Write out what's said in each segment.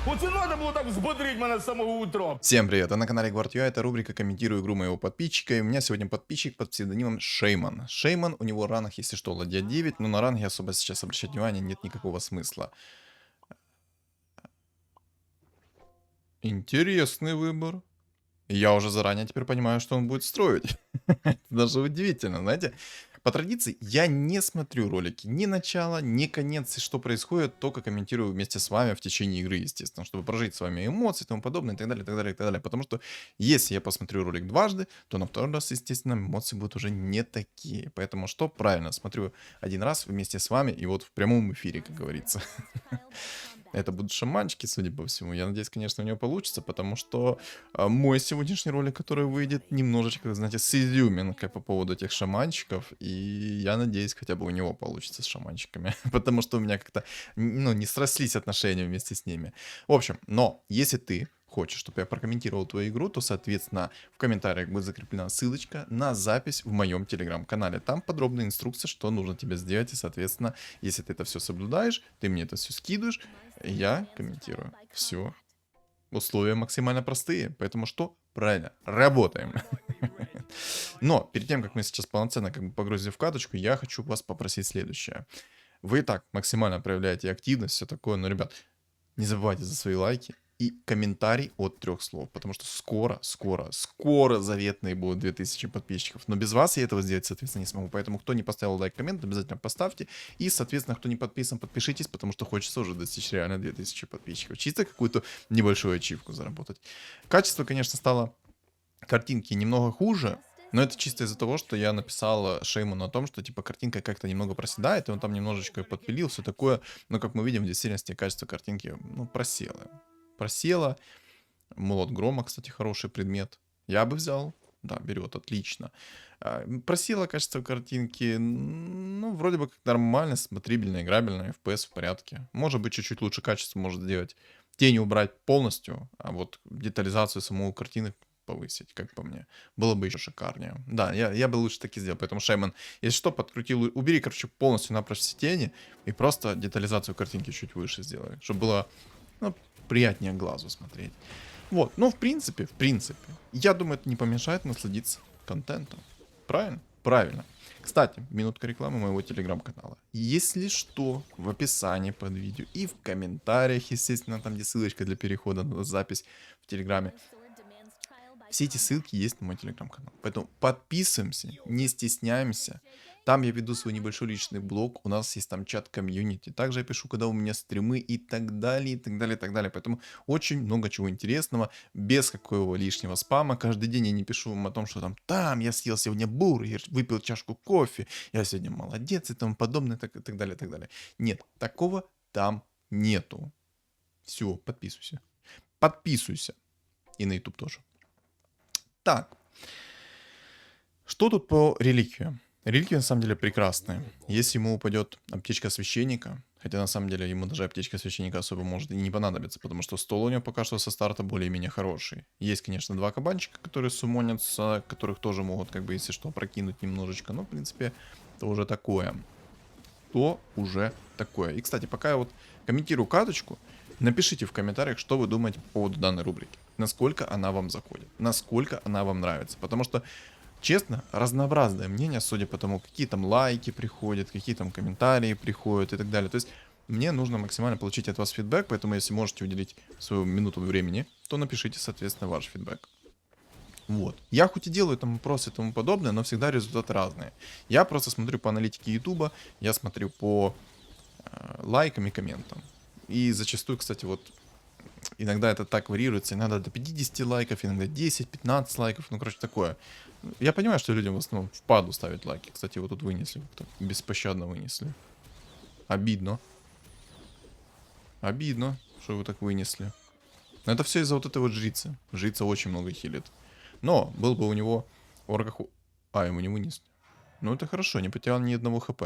Оце надо було так взбодрить мене з самого утра. Всем привет, вы на канале Гвардио, это рубрика «Комментирую игру моего подписчика», и у меня сегодня подписчик под псевдонимом Шейман. Шейман, у него ранг, если что, ладья 9, но на ранге особо сейчас обращать внимание нет никакого смысла. Интересный выбор. Я уже заранее теперь понимаю, что он будет строить. Это даже удивительно, знаете. По традиции я не смотрю ролики ни начала, ни конец, и что происходит, только комментирую вместе с вами в течение игры, естественно, чтобы прожить с вами эмоции и тому подобное, и так далее, и так далее, и так далее. Потому что если я посмотрю ролик дважды, то на второй раз, естественно, эмоции будут уже не такие. Поэтому что правильно, смотрю один раз вместе с вами, и вот в прямом эфире, как говорится. Это будут шаманчики, судя по всему. Я надеюсь, конечно, у него получится, потому что мой сегодняшний ролик, который выйдет, немножечко, знаете, с изюминкой по поводу этих шаманчиков. И я надеюсь, хотя бы у него получится с шаманчиками. Потому что у меня как-то, ну, не срослись отношения вместе с ними. В общем, но если ты хочешь, чтобы я прокомментировал твою игру, то, соответственно, в комментариях будет закреплена ссылочка на запись в моем телеграм-канале. Там подробная инструкция, что нужно тебе сделать. И, соответственно, если ты это все соблюдаешь, ты мне это все скидываешь, я комментирую. Все. Условия максимально простые. Поэтому что? Правильно, работаем. Но перед тем, как мы сейчас полноценно как бы погрузим в каточку, я хочу вас попросить следующее. Вы и так максимально проявляете активность, все такое, но, ребят, не забывайте за свои лайки и комментарий от 3 слов, потому что скоро заветные будут 2000 подписчиков. Но без вас я этого сделать, соответственно, не смогу. Поэтому, кто не поставил лайк, коммент, обязательно поставьте. И, соответственно, кто не подписан, подпишитесь, потому что хочется уже достичь реально 2000 подписчиков. Чисто какую-то небольшую ачивку заработать. Качество, конечно, стало картинки немного хуже, но это чисто из-за того, что я написал Шейману о том, что типа картинка как-то немного проседает, и он там немножечко подпилил, все такое. Но как мы видим, в действительности качество картинки, ну, просело. Молот грома, кстати, хороший предмет. Я бы взял. Да, берет, отлично. Просело качество картинки, ну, вроде бы как нормально, смотрибельно, играбельно, FPS в порядке. Может быть, чуть-чуть лучше качество может сделать. Тени убрать полностью, а вот детализацию самого картины повысить, как по мне. Было бы еще шикарнее. Да, я бы лучше таки сделал. Поэтому, Шейман, если что, подкрутил, убери, короче, полностью напрочь все тени и просто детализацию картинки чуть выше сделай, чтобы было, ну, приятнее глазу смотреть. Вот, ну, в принципе, я думаю, это не помешает насладиться контентом. Правильно? Правильно. Кстати, минутка рекламы моего телеграм-канала. Если что, в описании под видео и в комментариях, естественно, там, где ссылочка для перехода на запись в телеграме, все эти ссылки есть на мой телеграм-канал. Поэтому подписываемся, не стесняемся. Там я веду свой небольшой личный блог, у нас есть там чат комьюнити. Также я пишу, когда у меня стримы и так далее, и так далее, и так далее. Поэтому очень много чего интересного, без какого лишнего спама. Каждый день я не пишу вам о том, что там я съел сегодня бургер, выпил чашку кофе, я сегодня молодец и тому подобное, и так далее, и так далее. Нет, такого там нету. Все, подписывайся. Подписывайся. И на YouTube тоже. Так, что тут по реликвиям? Реликвии на самом деле прекрасные. Если ему упадет аптечка священника, хотя на самом деле ему даже аптечка священника особо может и не понадобиться, потому что стол у него пока что со старта более-менее хороший. Есть, конечно, 2 кабанчика, которые суммонятся, которых тоже могут, как бы, если что, прокинуть немножечко, но, в принципе, это уже такое. И, кстати, пока я вот комментирую каточку, напишите в комментариях, что вы думаете по поводу данной рубрики. Насколько она вам заходит, насколько она вам нравится. Потому что, честно, разнообразное мнение, судя по тому, какие там лайки приходят, какие там комментарии приходят и так далее. То есть мне нужно максимально получить от вас фидбэк, поэтому если можете уделить свою минуту времени, то напишите, соответственно, ваш фидбэк. Вот. Я хоть и делаю там вопросы и тому подобное, но всегда результаты разные. Я просто смотрю по аналитике Ютуба, я смотрю по лайкам и комментам. И зачастую, кстати, вот иногда это так варьируется, иногда до 50 лайков, иногда 10-15 лайков, ну, короче, такое. Я понимаю, что людям в основном впаду ставить лайки. Кстати, его тут вынесли, как-то беспощадно вынесли. Обидно. Обидно, что его так вынесли. Но это все из-за вот этой вот жрицы. Жрица очень много хилит. Но был бы у него оргах... ему не вынесли. Ну, это хорошо, не потерял ни одного хп.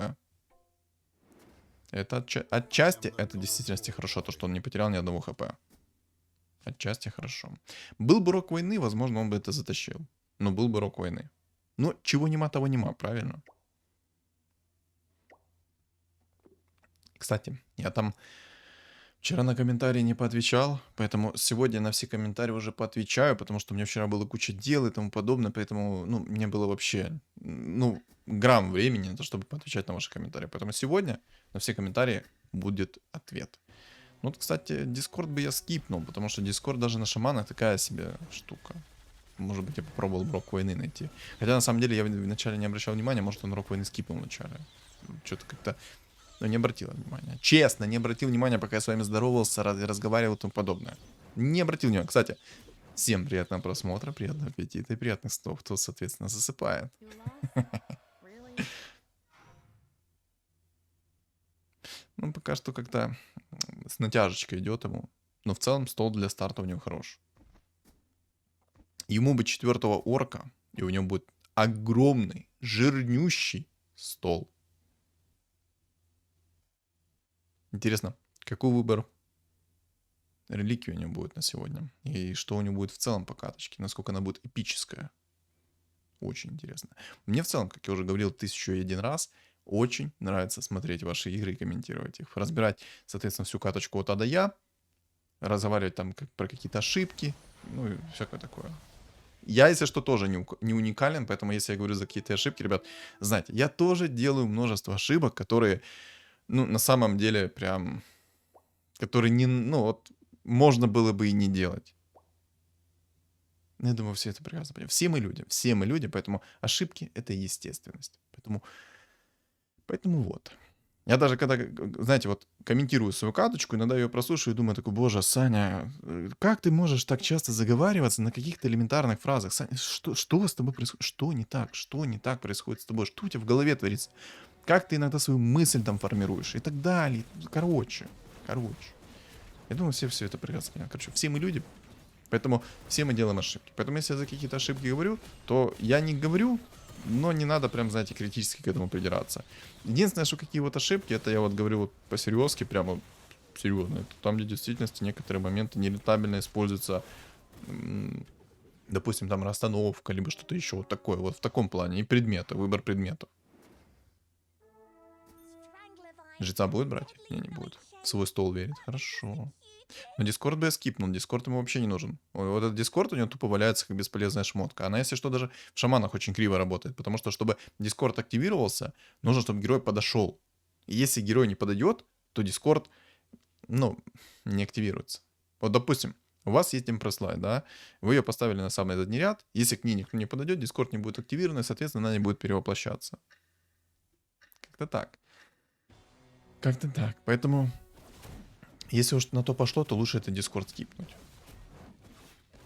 Это отчасти, это в действительности хорошо, то, что он не потерял ни одного хп. Отчасти хорошо. Был бы рок войны, возможно, он бы это затащил. Но был бы рок войны. Но чего нема, того нема, правильно? Кстати, я там Вчера на комментарии не поотвечал, поэтому сегодня на все комментарии уже поотвечаю, потому что у меня вчера было куча дел и тому подобное, поэтому, ну, мне было вообще, ну, грамм времени на то, чтобы поотвечать на ваши комментарии. Поэтому сегодня на все комментарии будет ответ. Ну, вот, кстати, Discord бы я скипнул, потому что Discord даже на шаманах такая себе штука. Может быть, я попробовал бы Рок войны найти. Хотя, на самом деле, я вначале не обращал внимания, может, он Рок войны скипнул вначале. Что-то как-то, ну, не обратил внимания. Честно, не обратил внимания, пока я с вами здоровался, разговаривал и тому подобное. Не обратил внимания. Кстати, всем приятного просмотра, приятного аппетита и приятных снов, кто, соответственно, засыпает. Ну, пока что как-то с натяжечкой идет ему. Но в целом стол для старта у него хорош. Ему бы 4-го орка, и у него будет огромный, жирнющий стол. Интересно, какой выбор реликвии у него будет на сегодня? И что у него будет в целом по каточке? Насколько она будет эпическая? Очень интересно. Мне в целом, как я уже говорил 1001 раз, очень нравится смотреть ваши игры и комментировать их. Разбирать, соответственно, всю каточку от А до Я. Разговаривать там про какие-то ошибки. Ну и всякое такое. Я, если что, тоже не уникален, поэтому если я говорю за какие-то ошибки, ребят, знаете, я тоже делаю множество ошибок, которые, ну, на самом деле, прям, которые не, ну, вот, можно было бы и не делать. Я думаю, все это прекрасно понимают. Все мы люди, поэтому ошибки — это естественность. Поэтому вот. Я даже когда, знаете, вот комментирую свою каточку, иногда ее прослушиваю и думаю такой, боже, Саня, как ты можешь так часто заговариваться на каких-то элементарных фразах? Саня, что с тобой происходит? Что не так? Что не так происходит с тобой? Что у тебя в голове творится? Как ты иногда свою мысль там формируешь? И так далее. Короче. Я думаю, все это прекрасно понимают. Короче, все мы люди, поэтому все мы делаем ошибки. Поэтому если я за какие-то ошибки говорю, то я не говорю, но не надо прям, знаете, критически к этому придираться. Единственное, что какие вот ошибки, это я вот говорю вот по-серьезки, прямо серьезно. Это там, где в действительности некоторые моменты нерентабельно используются, допустим, там расстановка, либо что-то еще вот такое, вот в таком плане. И предметы, выбор предметов. Жреца будет брать? Не будет. В свой стол верит. Хорошо. Но Дискорд бы я скипнул. Дискорд ему вообще не нужен. Вот этот Дискорд у него тупо валяется как бесполезная шмотка. Она, если что, даже в шаманах очень криво работает. Потому что, чтобы Дискорд активировался, нужно, чтобы герой подошел. И если герой не подойдет, то Дискорд, ну, не активируется. Вот, допустим, у вас есть импресслайд, да? Вы ее поставили на самый задний ряд. Если к ней никто не подойдет, Дискорд не будет активирован, и, соответственно, она не будет перевоплощаться. Как-то так. Как-то так. Поэтому... Если уж на то пошло, то лучше это Дискорд скипнуть.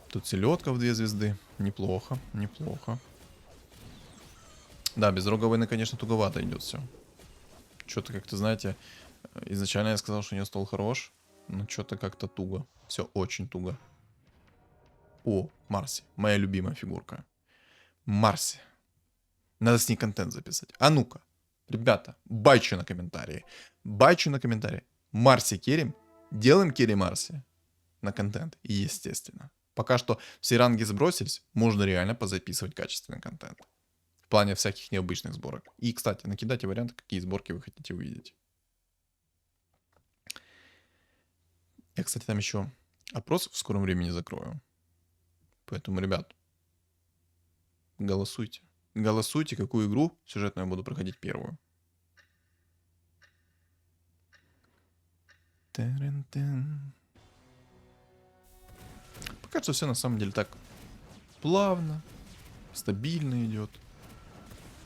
Тут селедка в 2 звезды. Неплохо, неплохо. Да, без Рога войны, конечно, туговато идет все. Что-то как-то, знаете, изначально я сказал, что у нее стол хорош, но что-то как-то туго. Все очень туго. О, Марси, моя любимая фигурка. Марси. Надо с ней контент записать. А ну-ка, ребята, байчу на комментарии. Байчу на комментарии. Марси керим. Делаем керри Марси на контент, естественно. Пока что все ранги сбросились, можно реально позаписывать качественный контент. В плане всяких необычных сборок. И, кстати, накидайте варианты, какие сборки вы хотите увидеть. Я, кстати, там еще опрос в скором времени закрою. Поэтому, ребят, голосуйте. Голосуйте, какую игру сюжетную я буду проходить первую. Пока что все на самом деле так плавно, стабильно идет.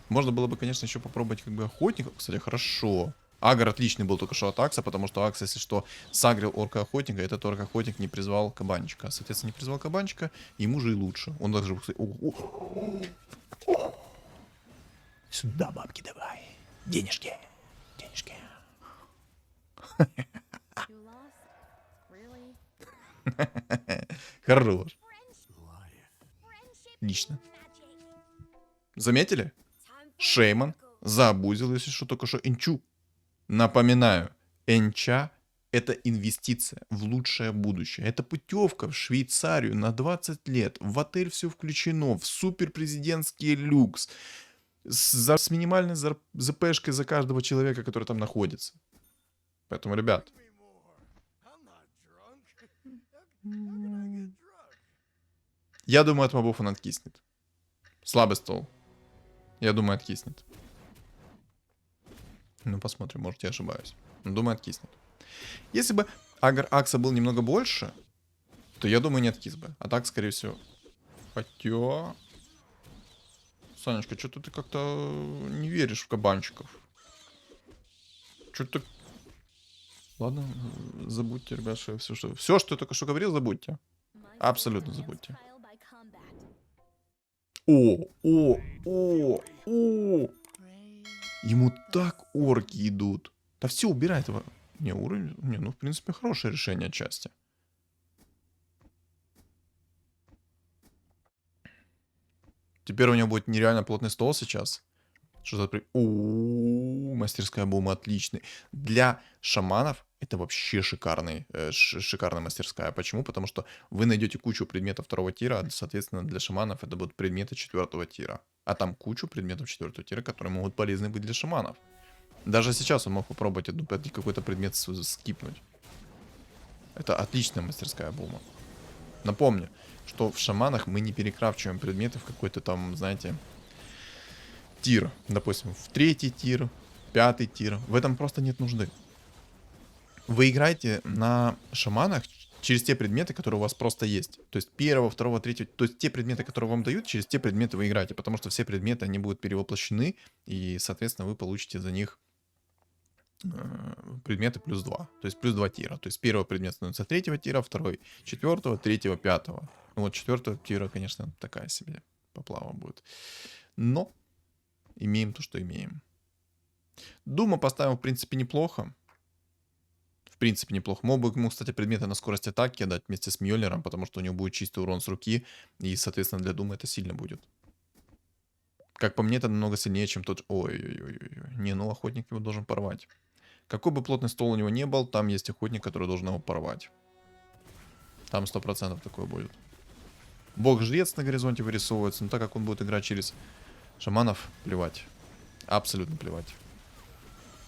Можно было бы, конечно, еще попробовать как бы охотника. Кстати, хорошо. Агр отличный был только что от Акса, потому что Акс, если что, сагрил орка-охотника, этот орк-охотник не призвал кабанчика. Соответственно, не призвал кабанчика, ему же и лучше. Он даже... Сюда бабки давай. Денежки. Денежки. Хорош. Отлично. Заметили? Шейман заабузил, если что, только что Энчу. Напоминаю, Энча — это инвестиция в лучшее будущее. Это путевка в Швейцарию на 20 лет. В отель все включено, в суперпрезидентский люкс. С минимальной ЗПшкой за каждого человека, который там находится. Поэтому, ребят, Я думаю, от мобов он откиснет. Слабый стол. Я думаю, откиснет. Ну, посмотрим, может, я ошибаюсь. Но думаю, откиснет. Если бы агр Акса был немного больше, то я думаю, не откис бы. А так, скорее всего. Хотя... Санечка, что-то ты как-то не веришь в кабанчиков. Что-то... Ладно, забудьте, ребят, что все, что я только что говорил, забудьте. Абсолютно забудьте. О. Ему так орки идут. Да все, убирай этого. Не, уровень... Не, ну, в принципе, хорошее решение отчасти. Теперь у него будет нереально плотный стол сейчас. Что-то мастерская бума отличный. Для шаманов это вообще шикарная мастерская. Почему? Потому что вы найдете кучу предметов второго тира, а, соответственно, для шаманов это будут предметы четвертого тира. А там кучу предметов четвертого тира, которые могут полезны быть для шаманов. Даже сейчас он мог попробовать какой-то предмет скипнуть. Это отличная мастерская бума. Напомню, что в шаманах мы не перекрафчиваем предметы в какой-то там, знаете, тир. Допустим, в 3-й тир, 5-й тир. В этом просто нет нужды. Вы играете на шаманах через те предметы, которые у вас просто есть. То есть 1-го, 2-го, 3-го. То есть те предметы, которые вам дают, через те предметы вы играете. Потому что все предметы, они будут перевоплощены. И, соответственно, вы получите за них предметы плюс 2. То есть плюс 2 тира. То есть первый предмет становится 3-го тира, второй 4-го, 3-го, 5-го. Ну вот 4-го тира, конечно, такая себе поплава будет. Но имеем то, что имеем. Дума поставил, в принципе, неплохо. В принципе, неплохо. Мог бы ему, кстати, предметы на скорость атаки дать вместе с Мьёльниром, потому что у него будет чистый урон с руки. И, соответственно, для Дума это сильно будет. Как по мне, это намного сильнее, чем тот... Ой-ой-ой. Не, ну охотник его должен порвать. Какой бы плотный стол у него не был, там есть охотник, который должен его порвать. Там 100% такое будет. Бог-жрец на горизонте вырисовывается, но так как он будет играть через шаманов, плевать. Абсолютно плевать.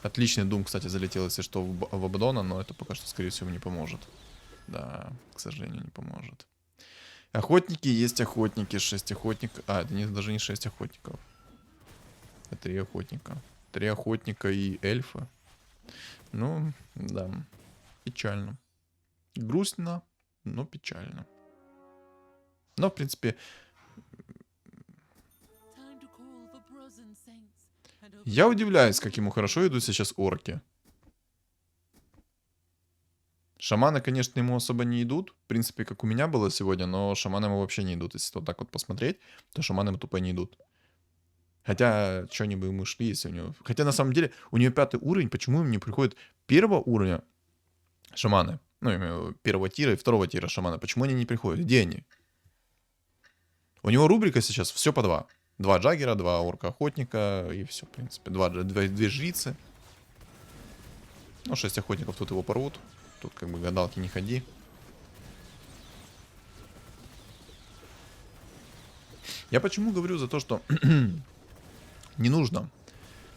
Отличный Дум, кстати, залетел, если что, в Абадона, но это пока что, скорее всего, не поможет. Да, к сожалению, не поможет. Охотники есть охотники, 6 охотников. А, это даже не 6 охотников. Это 3 охотника. 3 охотника и эльфа. Ну, да. Печально. Грустно, но печально. Но, в принципе... Я удивляюсь, как ему хорошо идут сейчас орки. Шаманы, конечно, ему особо не идут. В принципе, как у меня было сегодня, но шаманы ему вообще не идут. Если вот так вот посмотреть, то шаманы ему тупо не идут. Хотя, что они бы ему шли, если у него... Хотя, на самом деле, у нее 5-й уровень. Почему им не приходит 1-го уровня шаманы? Ну, именно 1-го тира и 2-го тира шаманы. Почему они не приходят? Где они? У него рубрика сейчас все по 2. 2 джаггера, 2 орка-охотника и все, в принципе. 2 жрицы. Ну, 6 охотников тут его порвут. Тут как бы гадалки не ходи. Я почему говорю за то, что не нужно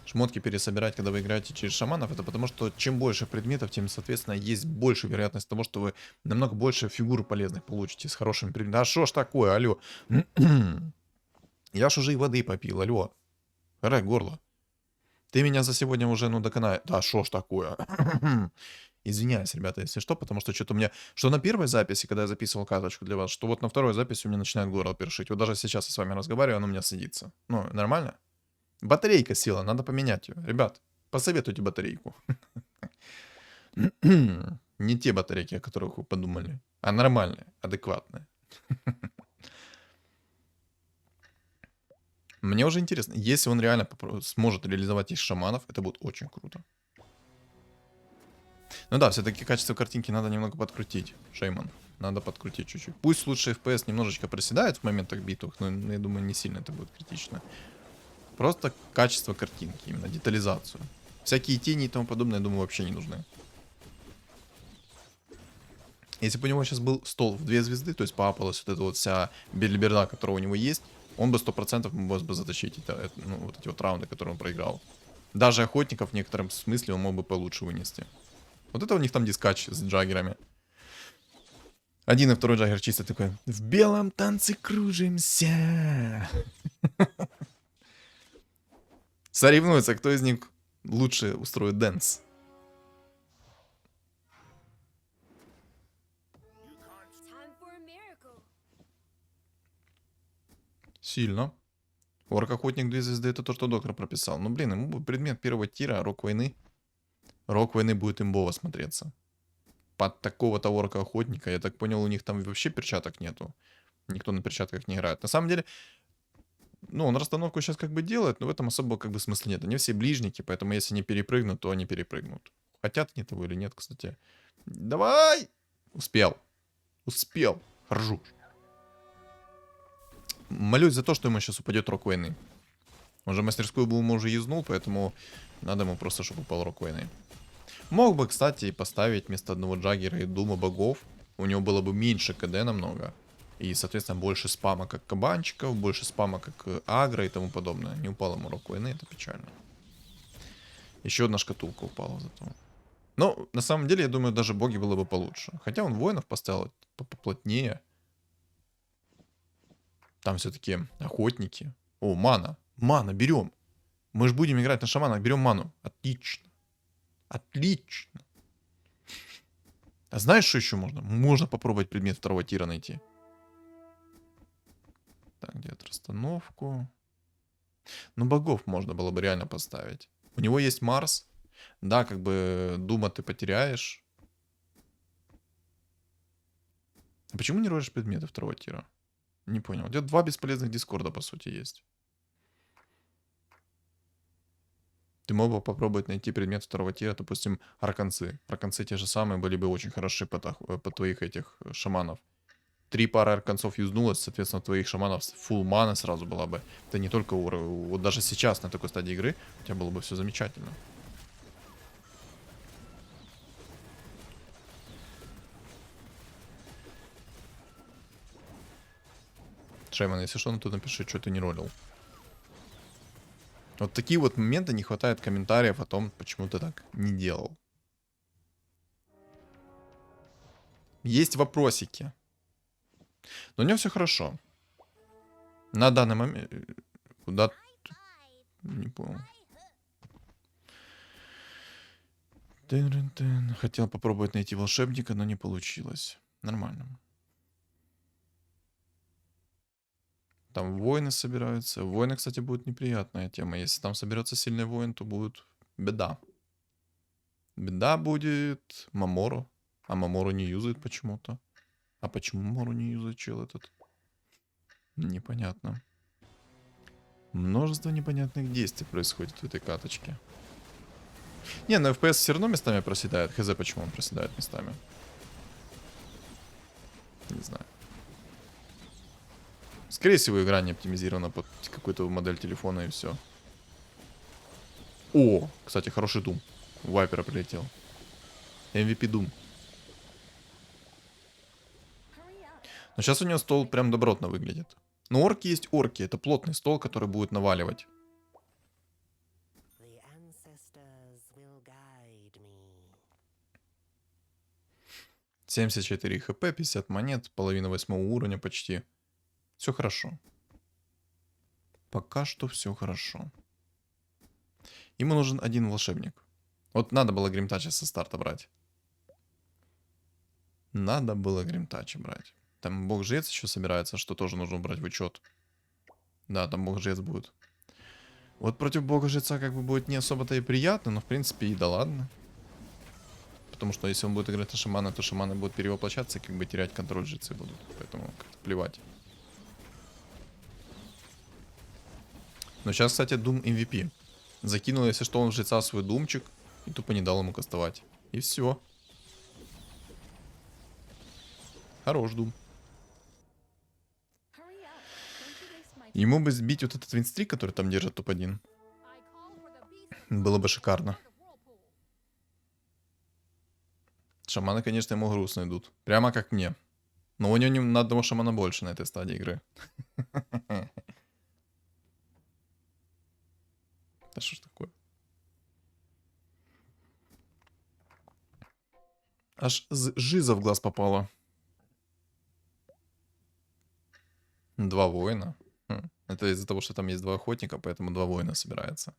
шмотки пересобирать, когда вы играете через шаманов, это потому что чем больше предметов, тем, соответственно, есть больше вероятность того, что вы намного больше фигур полезных получите с хорошими предметами. А что ж такое, алло? Я ж уже и воды попил, алло. Рай, горло. Ты меня за сегодня уже, ну, доконаешь. Да что ж такое? Извиняюсь, ребята, если что, потому что что-то у меня... Что на первой записи, когда я записывал карточку для вас, что вот на второй записи у меня начинает горло першить. Вот даже сейчас я с вами разговариваю, оно у меня садится. Ну, нормально? Батарейка села, надо поменять ее. Ребят, посоветуйте батарейку. Не те батарейки, о которых вы подумали, а нормальные, адекватные. Мне уже интересно, если он реально сможет реализовать их шаманов, это будет очень круто. Ну да, все-таки качество картинки надо немного подкрутить, Шейман. Надо подкрутить чуть-чуть. Пусть лучше FPS немножечко проседает в моментах битвах, но я думаю, не сильно это будет критично. Просто качество картинки, именно детализацию. Всякие тени и тому подобное, я думаю, вообще не нужны. Если бы у него сейчас был стол в 2 звезды, то есть поапалась вот эта вот вся бельберда, которая у него есть, он бы 100% мог бы затащить ну, вот эти вот раунды, которые он проиграл. Даже охотников в некотором смысле он мог бы получше вынести. Вот это у них там дискач с джаггерами. Один и второй Джаггер чисто такой: в белом танце кружимся. Соревнуются, кто из них лучше устроит дэнс. Сильно. Орк-охотник 2 звезды — это то, что доктор прописал. Ну, блин, ему бы предмет первого тира, рок войны. Рок войны будет имбово смотреться. Под такого-то орка-охотника, я так понял, у них там вообще перчаток нету. Никто на перчатках не играет. На самом деле, ну, он расстановку сейчас как бы делает, но в этом особо как бы смысла нет. Они все ближники, поэтому если не перепрыгнут, то они перепрыгнут. Хотят они того или нет, кстати. Давай! Успел. Успел. Ржу. Молюсь за то, что ему сейчас упадет рок войны. Он же мастерскую бы ему уже юзнул, поэтому надо ему просто, чтобы упал рок войны. Мог бы, кстати, поставить вместо одного Джаггера и Дума богов. У него было бы меньше КД намного. И, соответственно, больше спама как кабанчиков, больше спама как агро и тому подобное. Не упал ему рок войны, это печально. Еще одна шкатулка упала зато. Но, на самом деле, я думаю, даже боги было бы получше. Хотя он воинов поставил поплотнее. Там все-таки охотники. О, мана. Мана, берем. Мы же будем играть на шаманах, берем ману. Отлично. Отлично. А знаешь, что еще можно? Можно попробовать предмет второго тира найти. Так, где-то расстановку. Ну, богов можно было бы реально поставить. У него есть Марс. Да, как бы Дума ты потеряешь. А почему не ролишь предметы второго тира? Не понял. У тебя 2 бесполезных дискорда, по сути, есть. Ты мог бы попробовать найти предмет второго тира, допустим, арканцы. Арканцы те же самые были бы очень хороши по твоих этих шаманов. 3 пары арканцов юзнулось, соответственно, твоих шаманов фулл мана сразу была бы. Это не только уровень. Вот даже сейчас, на такой стадии игры, у тебя было бы все замечательно. Шейман, если что, ну тут напиши, что ты не ролил. Вот такие вот моменты, не хватает комментариев о том, почему ты так не делал. Есть вопросики. Но у него все хорошо. На данный момент... Куда... Не понял. Хотел попробовать найти волшебника, но не получилось. Нормально. Там воины собираются. Воины, кстати, будет неприятная тема. Если там соберется сильный воин, то будет беда. Беда будет Мамору. А Мамору не юзает почему-то. А почему Мамору не юзает чел этот? Непонятно. Множество непонятных действий происходит в этой каточке. Не, но FPS все равно местами проседает. Хз, почему он проседает местами. Не знаю. Скорее всего, игра не оптимизирована под какую-то модель телефона и все. О, кстати, хороший Doom. Вайпера прилетел. MVP Doom. Но сейчас у него стол прям добротно выглядит. Но орки есть орки. Это плотный стол, который будет наваливать. 74 хп, 50 монет, половина 8 уровня почти. Все хорошо. Пока что все хорошо. Ему нужен один волшебник. Вот надо было Гримтача со старта брать. Надо было Гримтача брать. Там бог-жрец еще собирается, что тоже нужно брать в учет. Да, там бог-жрец будет. Вот против бога-жреца как бы будет не особо-то и приятно, но в принципе и да ладно. Потому что если он будет играть на шамана, то шаманы будут перевоплощаться и как бы терять контроль жрецы будут. Поэтому как-то плевать. Но сейчас, кстати, Doom MVP. Закинул, если что, он в жреца свой думчик и тупо не дал ему кастовать. И все. Хорош Doom. Ему бы сбить вот этот винстрик, который там держит топ-1. Было бы шикарно. Шаманы, конечно, ему грустно идут. Прямо как мне. Но у него на одного шамана больше на этой стадии игры. Да что ж такое? Аж жиза в глаз попала. 2 воина. Это из-за того, что там есть 2 охотника, поэтому 2 воина собирается.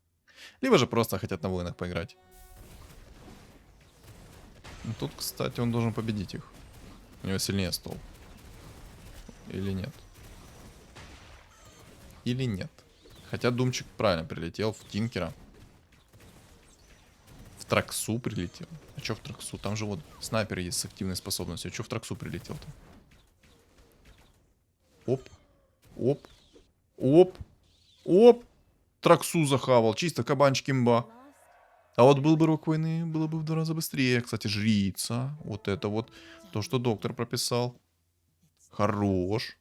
Либо же просто хотят на воинах поиграть. Ну, тут, кстати, он должен победить их. У него сильнее стол. Или нет? Или нет? Хотя Думчик правильно прилетел в Тинкера. В Траксу прилетел. А чё в Траксу? Там же вот снайпер есть с активной способностью. А чё в Траксу прилетел-то? Оп. Оп. Оп. Оп. Траксу захавал. Чисто кабанчик имба. А вот был бы рок войны, было бы в 2 раза быстрее. Кстати, жрица. Вот это вот. То, что доктор прописал. Хорош.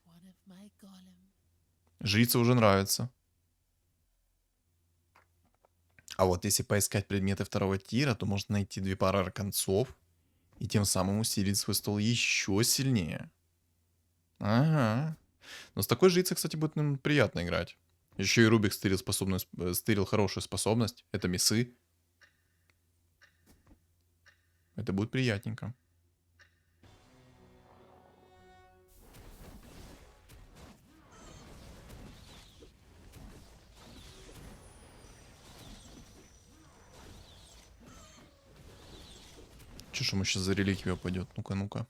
Жрица уже нравится. А вот если поискать предметы 2-го тира, то можно найти 2 пары концов. И тем самым усилить свой стол еще сильнее. Ага. Но с такой жрицей, кстати, будет нам приятно играть. Еще и Рубик стырил хорошую способность. Это мисы. Это будет приятненько. Че ж ему сейчас за реликвию пойдет? Ну-ка, ну-ка.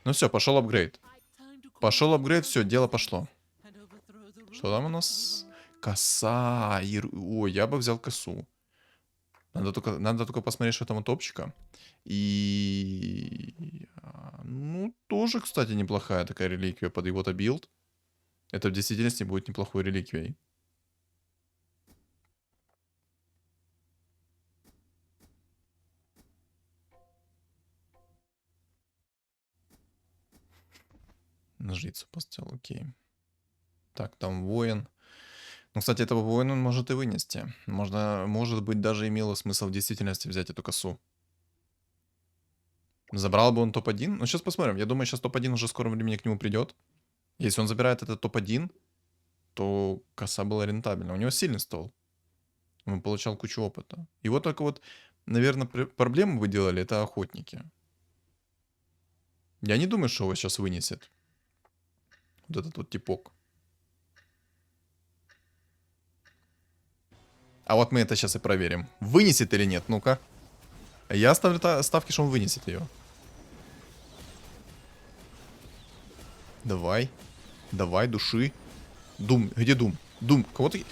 Ну все, пошел апгрейд. Пошел апгрейд, все, дело пошло. Что там у нас? Коса. Ой, я бы взял косу. Надо только посмотреть, что там у топчика. И... Ну, тоже, кстати, неплохая такая реликвия под его-то билд. Это в действительности будет неплохой реликвией. На жрицу поставил, окей. Так, там воин. Ну, кстати, этого воина он может и вынести. Может быть, даже имело смысл в действительности взять эту косу. Забрал бы он топ-1. Ну, сейчас посмотрим. Я думаю, сейчас топ-1 уже в скором времени к нему придет. Если он забирает этот топ-1, то коса была рентабельна. У него сильный стол. Он получал кучу опыта. И вот только вот, наверное, проблему вы делали, это охотники. Я не думаю, что его сейчас вынесет. Вот этот вот типок. А вот мы это сейчас и проверим. Вынесет или нет, ну-ка. Я ставлю ставки, что он вынесет ее. Давай. Давай, души. Дум, где Дум? Дум, кого ты...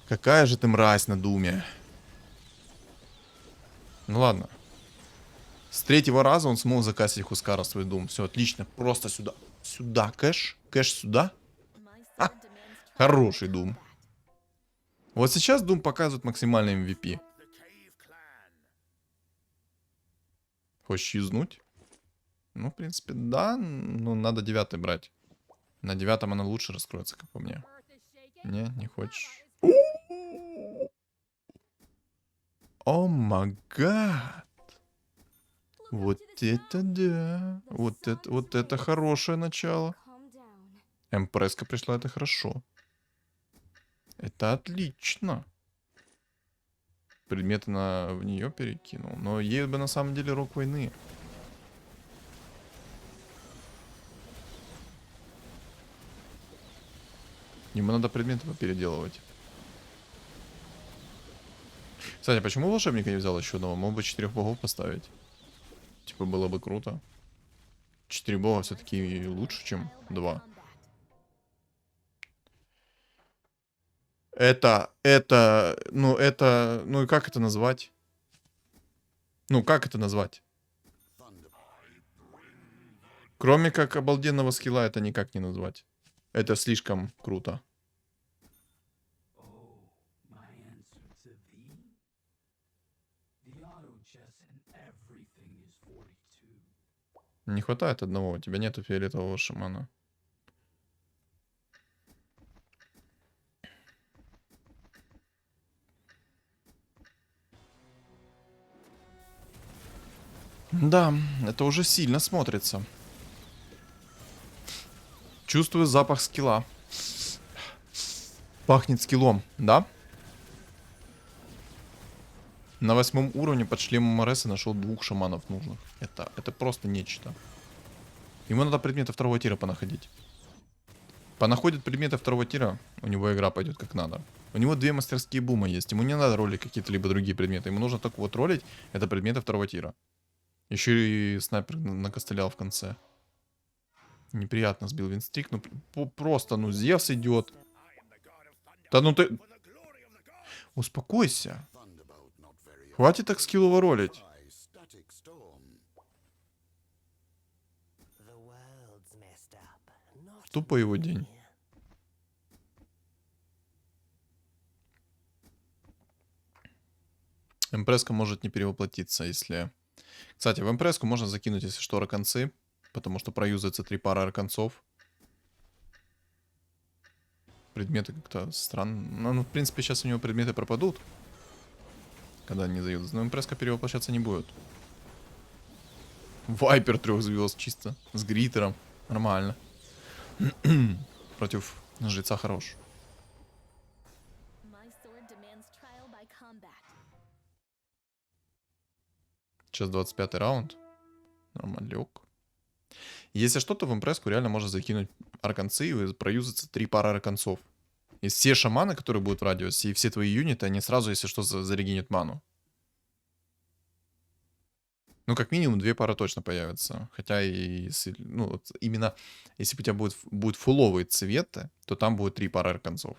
Какая же ты мразь на Думе. Ну ладно. С 3-го раза он смог закасить Хускара свой Дум. Все, отлично. Просто сюда. Сюда, кэш. Кэш сюда. А, хороший Дум. Вот сейчас Дум показывает максимальный MVP. Хочешь юзнуть? Ну, в принципе, да. Но надо 9-й брать. На 9-м она лучше раскроется, как по мне. Не хочешь. О май гад. Вот это да. Вот это хорошее начало. Эмпресска пришла, это хорошо. Это отлично. Предметы в нее перекинул. Но ей бы на самом деле рок войны. Ему надо предметы переделывать. Кстати, почему волшебника не взял еще одного? Мог бы 4 богов поставить. Типа было бы круто. 4 бога все-таки лучше, чем 2. Ну и как это назвать? Ну, как это назвать? Кроме как обалденного скилла это никак не назвать. Это слишком круто. Не хватает одного, у тебя нету фиолетового шамана. Да, это уже сильно смотрится. Чувствую запах скилла. Пахнет скиллом, да? На 8 уровне под шлемом Мореса нашел 2 шаманов нужных. Это просто нечто. Ему надо предметы 2-го тира понаходить. Понаходит предметы 2-го тира, у него игра пойдет как надо. У него 2 мастерские бума есть. Ему не надо ролить какие-то либо другие предметы. Ему нужно только вот ролить. Это предметы 2-го тира. Еще и снайпер накостылял в конце. Неприятно сбил винстрик. Ну просто, ну Зевс идет. Да ну ты... Успокойся. Хватит так скиллово ролить. Тупо его день. Эмпреска может не перевоплотиться, если... Кстати, в эмпреску можно закинуть, если что, арканцы. Потому что проюзается 3 пары арканцов. Предметы как-то странно. Ну, в принципе, сейчас у него предметы пропадут. Когда они заюзаются. Но эмпреска перевоплощаться не будет. Вайпер 3 звезд чисто. С гритером. Нормально. Против жреца хорош. Сейчас 25-й раунд. Нормалек. Если что-то в импреску реально можно закинуть арканцы и проюзаться 3 пары арканцов. И все шаманы, которые будут в радиусе, и все твои юниты, они сразу, если что, зарегенят ману. Ну, как минимум 2 пары точно появятся. Хотя и если, ну, вот именно если у тебя будет фуловые цветы, то там будет 3 пары арканцов.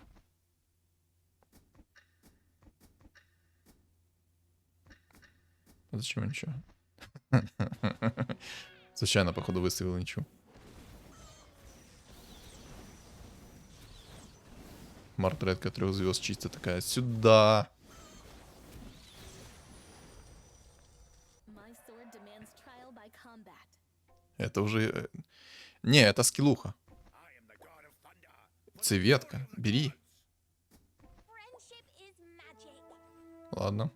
Зачем ничего? Случайно, походу, выставил ничего. Мартредка 3 звезд чисто такая. Сюда. Это уже... Не, это скиллуха. Цветка. Бери. Ладно.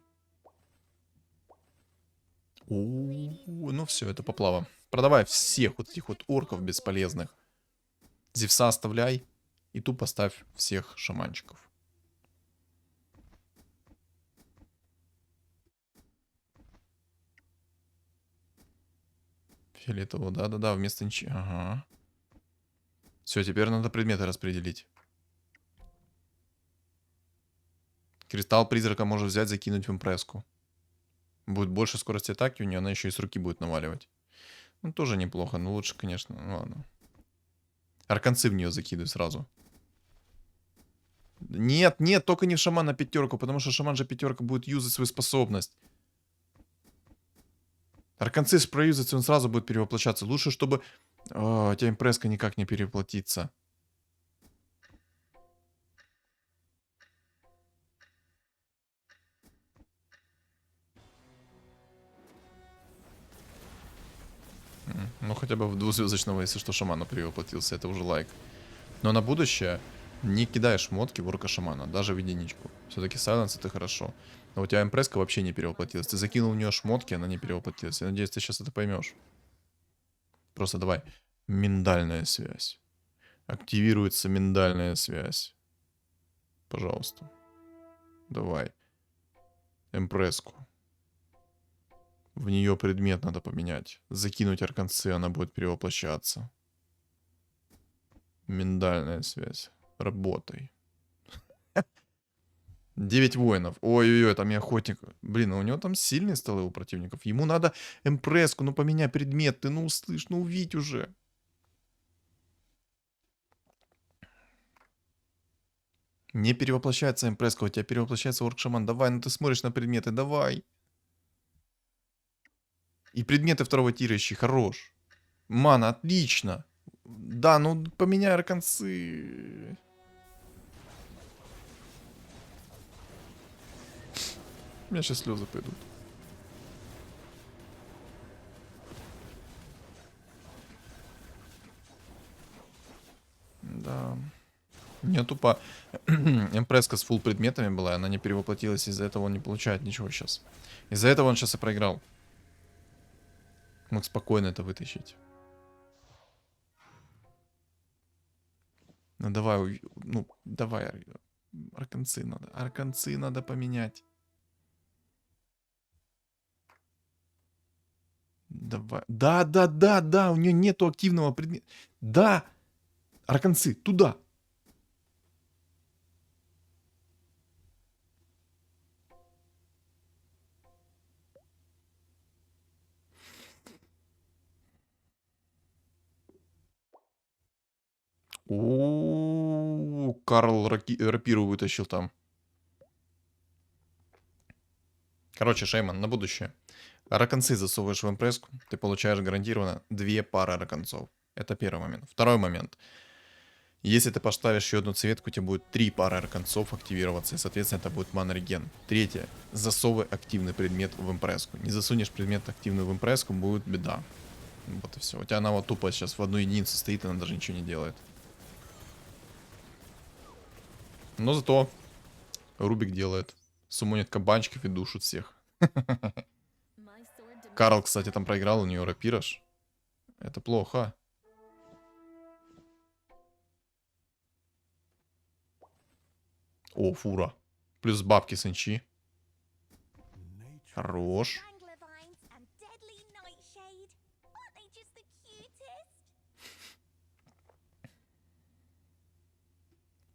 Ну все, это поплава. Продавай всех вот этих вот орков бесполезных. Зевса оставляй. И тупо ставь всех шаманчиков. Фиолетового, да-да-да, вместо ничего. Ага. Все, теперь надо предметы распределить. Кристалл призрака можно взять, закинуть в импреску. Будет больше скорости атаки у нее, она еще и с руки будет наваливать. Ну, тоже неплохо, но лучше, конечно. Ну, ладно. Арканцы в нее закидывай сразу. Нет, нет, только не в шамана 5, потому что шаман же 5 будет юзать свою способность. Арканцы ж проюзаться, он сразу будет перевоплощаться. Лучше, чтобы... О, у тебя импреска никак не перевоплотится. Ну, хотя бы в 2-звездочного, если что, шамана перевоплотился. Это уже лайк. Но на будущее не кидай шмотки в орка шамана, даже в единичку. Все-таки сайленс это хорошо. Но у тебя импреска вообще не перевоплотилась. Ты закинул в нее шмотки, она не перевоплотилась. Я надеюсь, ты сейчас это поймешь. Просто давай. Миндальная связь. Активируется миндальная связь. Пожалуйста. Давай. Импреску. В нее предмет надо поменять. Закинуть арканцы, она будет перевоплощаться. Миндальная связь. Работай. 9 воинов. Ой-ой-ой, там и охотник. Блин, у него там сильные столы у противников. Ему надо импреску, ну поменяй предмет. Ты ну услышь, ну увидь уже. Не перевоплощается импреска, у тебя перевоплощается орк-шаман. Давай, ну ты смотришь на предметы, давай. И предметы 2-го тира ищи, хорош. Мана, отлично. Да, ну поменяй арканцы. У меня сейчас слезы пойдут. Да. Не тупо. Импреска с фулл предметами была, и она не перевоплотилась, из-за этого он не получает ничего сейчас. Из-за этого он сейчас и проиграл. Мог спокойно это вытащить. Ну давай, ну давай, арканцы надо поменять. Давай. Да, да, да, да, у нее нету активного предмета. Да! Арканцы, туда! О, Карл рапиру вытащил там. Короче, Шейман, на будущее. Раконцы засовываешь в импресску, ты получаешь гарантированно 2 пары раконцов. Это первый момент. Второй момент. Если ты поставишь еще одну цветку, у тебя будет 3 пары арканцов активироваться, и, соответственно, это будет мана-реген. Третье. Засовывай активный предмет в импресску. Не засунешь предмет активный в импресску, будет беда. Вот и все. У тебя она вот тупо сейчас в одну единицу стоит, она даже ничего не делает. Но зато Рубик делает. Суммонит кабанчиков и душит всех. Карл, кстати, там проиграл, у нее рапираж. Это плохо. О, фура. Плюс бабки с инчи. Хорош.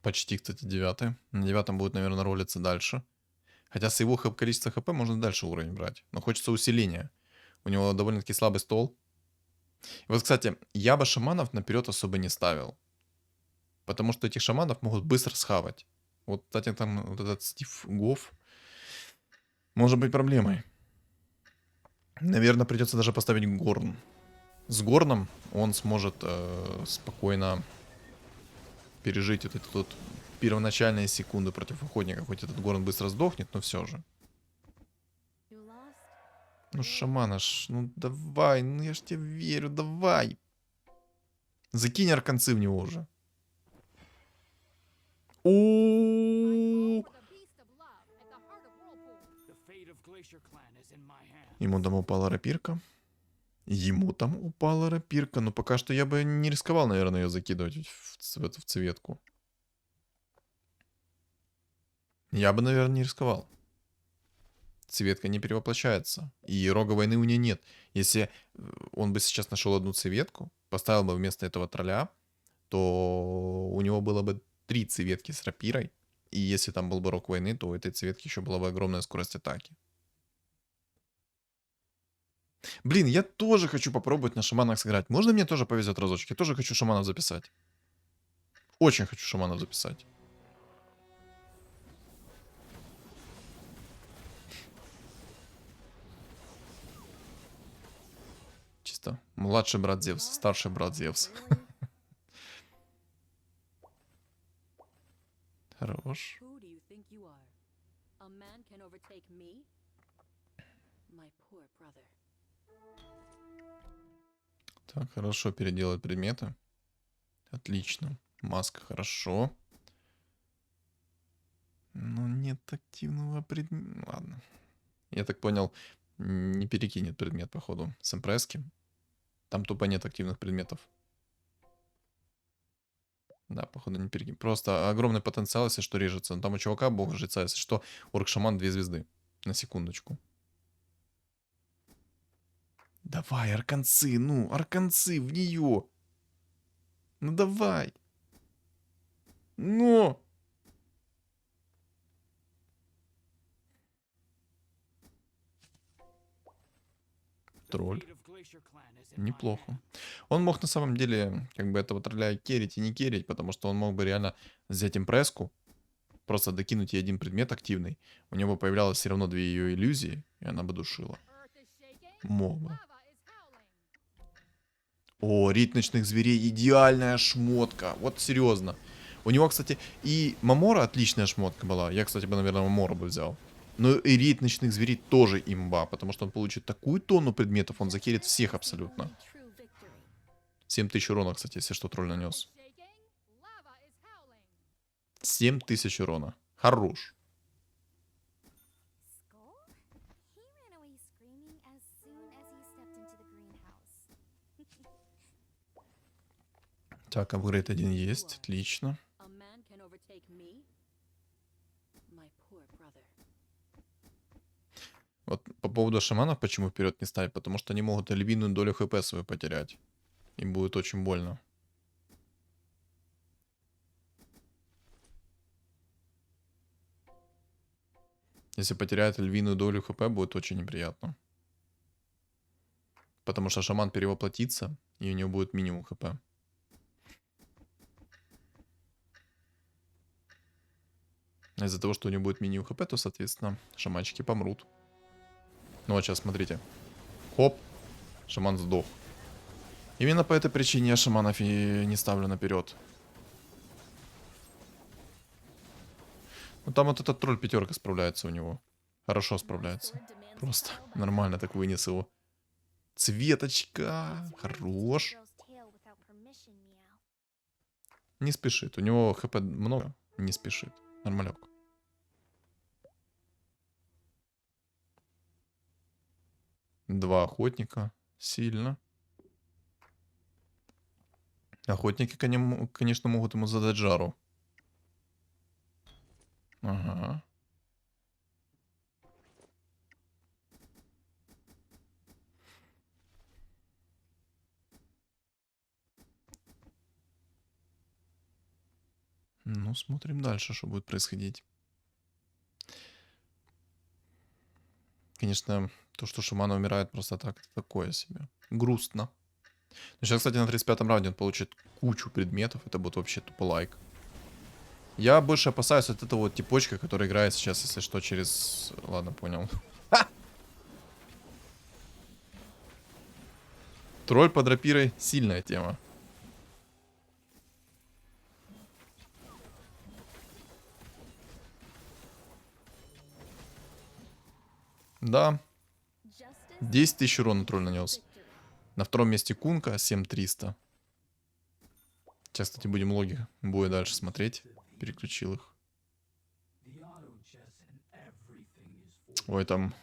Почти, кстати, 9. На 9 будет, наверное, ролиться дальше. Хотя с его количества хп можно дальше уровень брать. Но хочется усиления. У него довольно-таки слабый стол. И вот, кстати, я бы шаманов наперед особо не ставил. Потому что этих шаманов могут быстро схавать. Вот, кстати, там вот этот Стив Гофф может быть проблемой. Наверное, придется даже поставить Горн. С Горном он сможет спокойно пережить вот эти вот первоначальные секунды против охотника. Хоть этот Горн быстро сдохнет, но все же. Ну, шамана ж, ну давай, ну я ж тебе верю, давай. Закинь арканцы в него уже. О, ему там упала рапирка. Ему там упала рапирка. Но пока что я бы не рисковал, наверное, ее закидывать в цветку. Я бы, наверное, не рисковал. Цветка не перевоплощается. И рога войны у нее нет. Если он бы сейчас нашел одну цветку, поставил бы вместо этого тролля, то у него было бы 3 цветки с рапирой. И если там был бы рог войны, то у этой цветки еще была бы огромная скорость атаки. Блин, я тоже хочу попробовать на шаманах сыграть. Можно мне тоже повезет разочек? Я тоже хочу шаманов записать. Очень хочу шаманов записать. Чисто младший брат Зевс, старший брат Зевс. Хорош. Так, хорошо переделать предметы. Отлично. Маска, хорошо. Но нет активного предмета. Ладно. Я так понял, не перекинет предмет, походу, с импресски. Там тупо нет активных предметов. Да, походу, не перекинет. Просто огромный потенциал, если что, режется. Но там у чувака бог жреца, если что, орк-шаман 2 звезды. На секундочку. Давай, арканцы, ну, арканцы в нее. Ну давай. Ну. Тролль. Неплохо. Он мог на самом деле, как бы этого тролля керить и не керить, потому что он мог бы реально взять импресску, просто докинуть ей один предмет активный. У него появлялось все равно 2 ее иллюзии, и она бы душила. Мог бы. О, рит ночных зверей, идеальная шмотка. Вот серьезно. У него, кстати, и Мамора отличная шмотка была. Я, кстати, бы, наверное, Мамора бы взял. Но и рейд ночных зверей тоже имба, потому что он получит такую тонну предметов, он закерит всех абсолютно. 7000 урона, кстати, если что, тролль нанес. 7000 урона. Хорош. Так, апгрейд 1 есть, отлично. Вот по поводу шаманов, почему вперед не ставить? Потому что они могут львиную долю хп свою потерять. Им будет очень больно. Если потеряет львиную долю хп, будет очень неприятно. Потому что шаман перевоплотится, и у него будет минимум хп. А из-за того, что у него будет минимум хп, то, соответственно, шаманчики помрут. Ну вот сейчас, смотрите. Хоп, шаман сдох. Именно по этой причине я шаманов и не ставлю наперед. Ну там вот этот тролль пятерка справляется у него. Хорошо справляется. Просто нормально так вынес его. Цветочка. Хорош. Не спешит. У него хп много. Не спешит. Нормалек. Два охотника. Сильно. Охотники, конечно, могут ему задать жару. Ага. Ну, смотрим дальше, что будет происходить. Конечно, то, что шаманы умирают просто так, это такое себе. Грустно. Но сейчас, кстати, на 35-м раунде он получит кучу предметов. Это будет вообще тупо лайк. Я больше опасаюсь от этого вот типочка, который играет сейчас, если что, через... Ладно, понял. Тролль под рапирой — сильная тема. Да. 10 тысяч урона тролль нанес. На втором месте Кунка 7300. Сейчас, кстати, будем логи боя дальше смотреть. Переключил их. Ой, там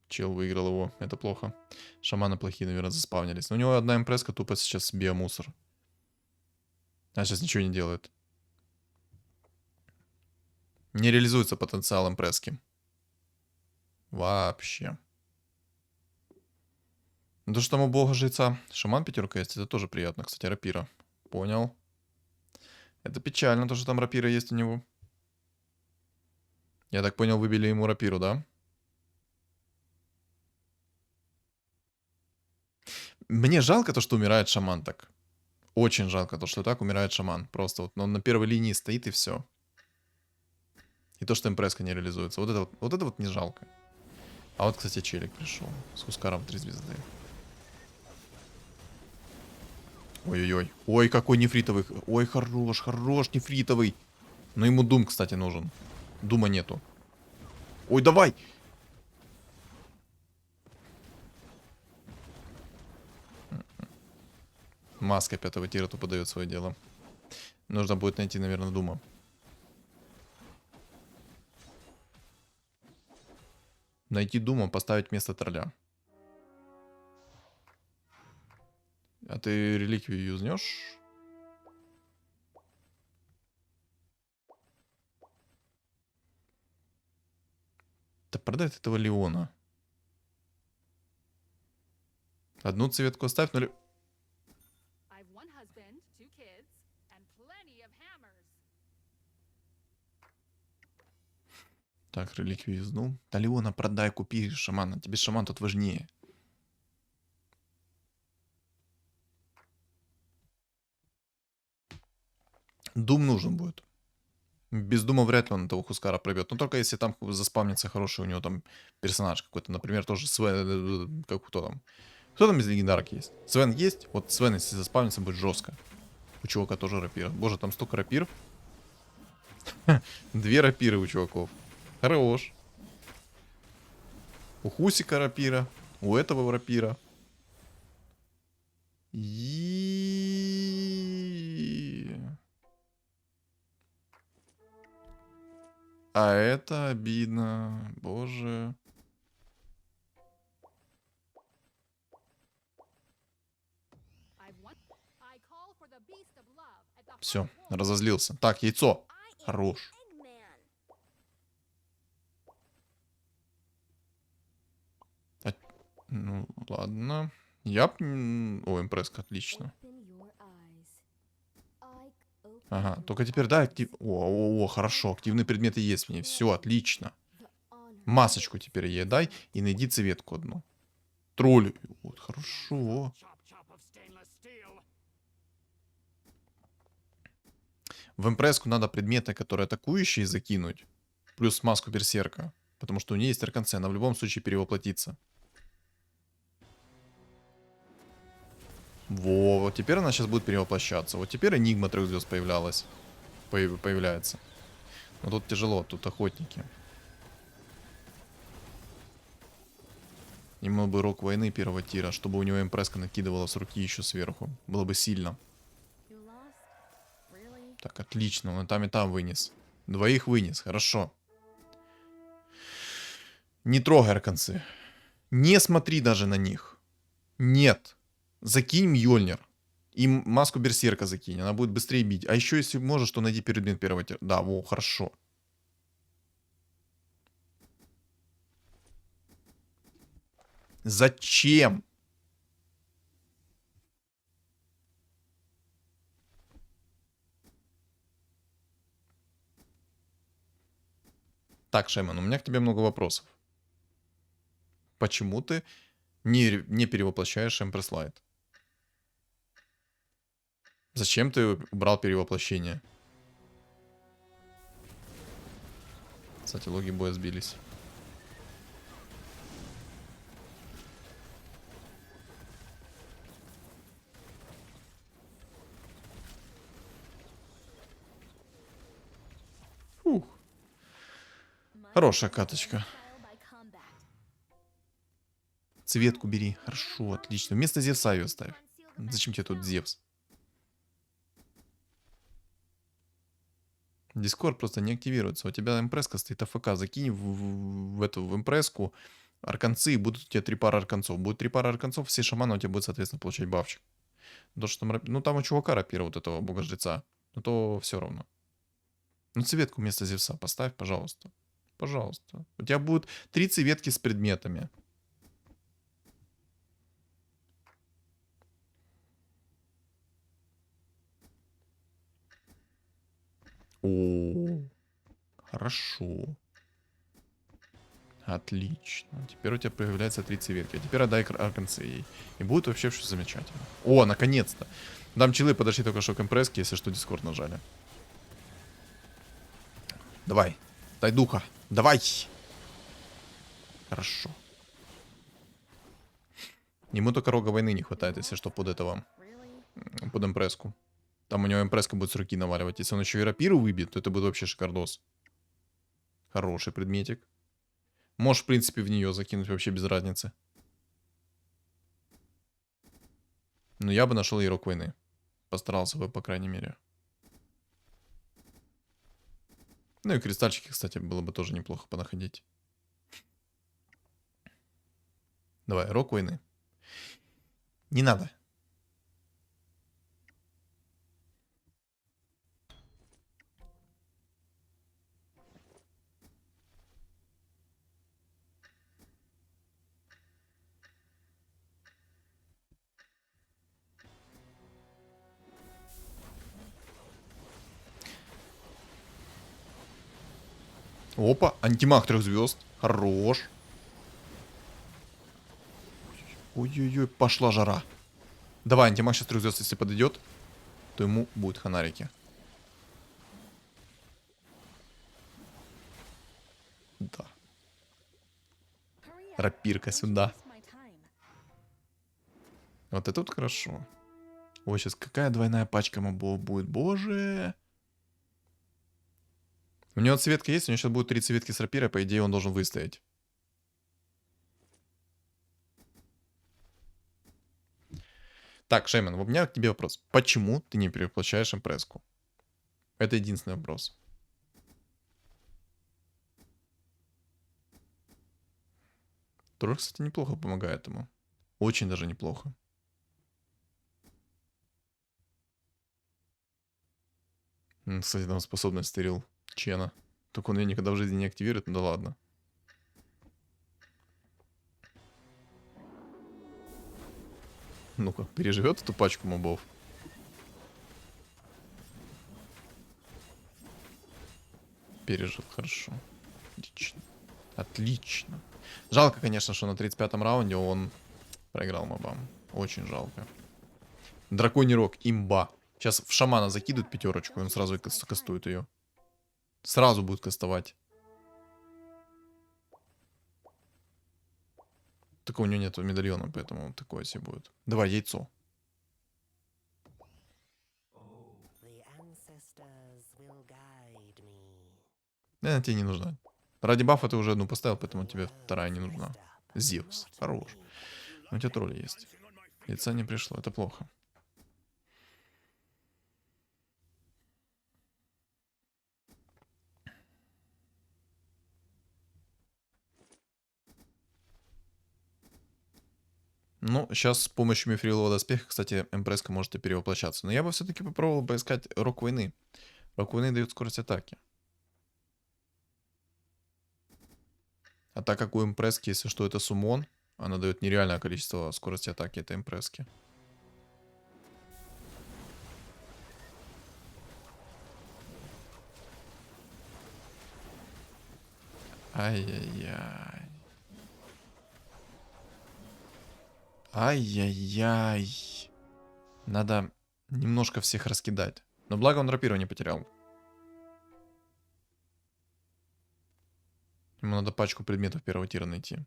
чел выиграл его. Это плохо. Шаманы плохие, наверное, заспавнились. Но у него одна импреска тупо сейчас биомусор. А сейчас ничего не делает. Не реализуется потенциал импрески. Вообще. Ну, то, что там у бога жреца шаман пятерка есть, это тоже приятно. Кстати, рапира. Понял. Это печально, то, что там рапира есть у него. Я так понял, выбили ему рапиру, да? Мне жалко то, что умирает шаман так. Очень жалко то, что так умирает шаман. Просто вот он на первой линии стоит и все. И то, что импреска не реализуется. Вот это вот не жалко. А вот, кстати, челик пришел. С Хускаром 3 звезды. Ой-ой-ой. Ой, какой нефритовый. Ой, хорош, хорош нефритовый. Но ему Дум, кстати, нужен. Дума нету. Ой, давай! Маска 5-го тира тупо дает свое дело. Нужно будет найти, наверное, Дума. Найти Дума, поставить вместо тролля. А ты реликвию юзнешь? Да продай ты этого Леона. Одну цветку оставь, но... Так, реликвию юзнул. Да Леона продай, купи шамана. Тебе шаман тут важнее. Дум нужен будет. Без Дума вряд ли он этого Хускара пробьет. Но только если там заспавнится хороший у него там персонаж какой-то. Например, тоже Свен... Как кто там? Кто там из легендарок есть? Свен есть? Вот Свен, если заспавнится, будет жестко. У чувака тоже рапира. Боже, там столько рапир. 2 рапиры у чуваков. Хорош. У Хусика рапира. У этого рапира. А это обидно. Боже. Все, разозлился. Так, яйцо. Хорош. Ну, ладно. Я... О, импресска, отлично. Ага, только теперь, да, о, хорошо, активные предметы есть в ней. Все, отлично. Масочку теперь ей дай и найди цветку одну. Тролль. Вот, хорошо. В импресску надо предметы, которые атакующие, закинуть. Плюс маску берсерка. Потому что у нее есть арканце. Она в любом случае перевоплотится. Во, вот теперь она сейчас будет перевоплощаться. Вот теперь Энигма 3 звезд появлялась. Появляется. Но тут тяжело, тут охотники. Ему бы рок войны первого тира, чтобы у него импресска накидывала с руки еще сверху. Было бы сильно. Так, отлично, он и там вынес. Двоих вынес, хорошо. Не трогай арканцы. Не смотри даже на них. Нет. Закинь Мьёльнир. И маску берсерка закинь, она будет быстрее бить. А еще, если можешь, то найди предмет первого тира. Да, во, хорошо. Зачем? Так, Шейман, у меня к тебе много вопросов. Почему ты не перевоплощаешь Эмпресс Лайт? Зачем ты убрал перевоплощение? Кстати, логи боя сбились. Фух. Хорошая каточка. Цветку бери. Хорошо, отлично. Вместо Зевса ее ставь. Зачем тебе тут Зевс? Дискорд просто не активируется. У тебя импресска стоит АФК. Закинь в импресску арканцы, и будут у тебя 3 пары арканцов. Будет 3 пары арканцов, все шаманы у тебя будут, соответственно, получать бафчик. То, что там, ну, там у чувака рапира вот этого бога-жреца. Но то все равно. Ну, цветку вместо Зевса поставь, пожалуйста. Пожалуйста. У тебя будут 3 цветки с предметами. О, хорошо. Отлично. Теперь у тебя появляется 3 цветки. А теперь отдай арканцы ей. И будет вообще все замечательно. О, наконец-то. Там челы подошли только что к импресске, если что, дискорд нажали. Давай. Дай духа. Давай. Хорошо. Ему только рога войны не хватает, если что, под этого. Под импресску. Там у него импресска будет с руки наваливать. Если он еще и рапиру выбьет, то это будет вообще шикардос. Хороший предметик. Можешь, в принципе, в нее закинуть вообще без разницы. Но я бы нашел ей рог войны. Постарался бы, по крайней мере. Ну и кристальчики, кстати, было бы тоже неплохо понаходить. Давай, рог войны. Не надо. Опа, антимаг 3 звезд. Хорош. Ой-ой-ой, пошла жара. Давай, антимаг сейчас 3 звезд, если подойдет, то ему будут фонарики. Да. Рапирка сюда. Вот это вот хорошо. Ой, сейчас какая двойная пачка мобов будет. Боже. У него цветка есть, у него сейчас будет 3 цветки с рапирой, по идее он должен выстоять. Так, Шейман, у меня к тебе вопрос. Почему ты не перевоплощаешь импресску? Это единственный вопрос. Тролль, кстати, неплохо помогает ему. Очень даже неплохо. Кстати, там способность стерил Чена. Только он ее никогда в жизни не активирует, ну да ладно. Ну-ка, переживет эту пачку мобов. Пережил, хорошо. Отлично. Отлично. Жалко, конечно, что на 35-м раунде он проиграл мобам. Очень жалко. Драконий рог, имба. Сейчас в шамана закидывают пятерочку, и он сразу кастует ее. Сразу будет кастовать. Только у него нет медальона, поэтому такое себе будет. Давай, яйцо. Тебе не нужна. Ради бафа ты уже одну поставил, поэтому тебе вторая не нужна. Зевс, хорош. У тебя тролли есть. Яйца не пришло, это плохо. Ну, сейчас с помощью мифрилового доспеха, кстати, эмпресска может и перевоплощаться. Но я бы все-таки попробовал поискать рок войны. Рок войны дает скорость атаки. А так как у импресски, если что, это суммон, она дает нереальное количество скорости атаки этой импресски. Ай-яй-яй. Ай-яй-яй. Надо немножко всех раскидать. Но благо он рапиру не потерял. Ему надо пачку предметов первого тира найти.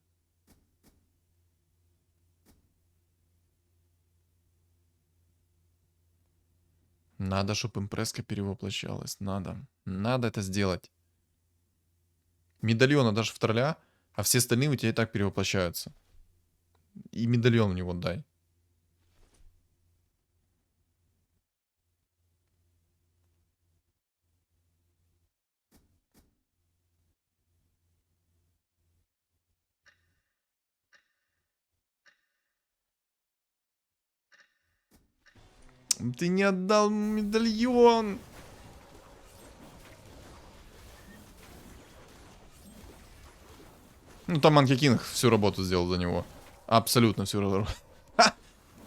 Надо, чтобы импресска перевоплощалась. Надо. Надо это сделать. Медальона даже в тролля, а все остальные у тебя и так перевоплощаются. И медальон у него дай. Ты не отдал медальон. Ну, там Манки Кинг всю работу сделал за него. Абсолютно всю работу.